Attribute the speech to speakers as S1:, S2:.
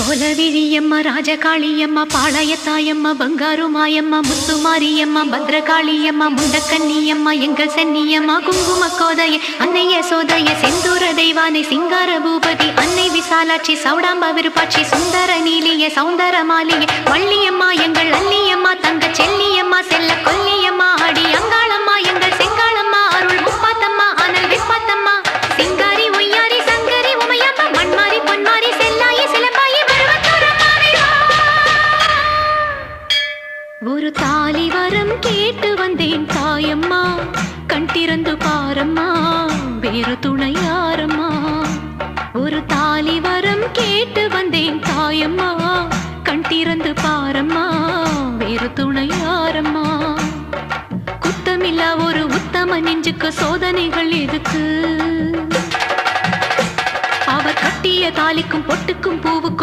S1: கோலவிழியம்மா ராஜகாளியம்மா பாளையத்தாயம்மா பங்காரு மாயம்மா முத்துமாரியம்மா பத்ரகாளியம்மா முண்டக்கன்னியம்மா எங்கள் சென்னியம்மா குங்கும கோதைய அன்னைய சோதைய செந்தூர தெய்வானை சிங்கார பூபதி அன்னை விசாலாட்சி சௌடாம்ப விருப்பாட்சி சுந்தர நீலிய சௌந்தர மாலிய வள்ளியம்மா எங்கள் அல்லியம்மா தங்க செல்லியம்மா செல்ல கொல்லியம்மா அடி அங்காளம்மா எங்கள் செங்காளம்மா அருள் முப்பாத்தம்மா அனல் விப்பாத்தம்மா சிங்காரி ஒய்யாரி சங்கரி உமையம்மா மண்மாரி பொன்மாரி செல்லாயி சிலம்பாயி ஒரு தாலி வரம் கேட்டு வந்தேன் தாயம்மா கண் திறந்து பாரம்மா வேறு துணை யாரம்மா ஒரு தாலி வரம் கேட்டு வந்தேன் தாயம்மா கண் திறந்து பாரம்மா வேறு துணை யாரம்மா குத்தமில்லா ஒரு உத்தம நெஞ்சுக்கு சோதனைகள் எதுக்கு அவர் கட்டிய தாலிக்கும் பொட்டுக்கும் பூவுக்கும்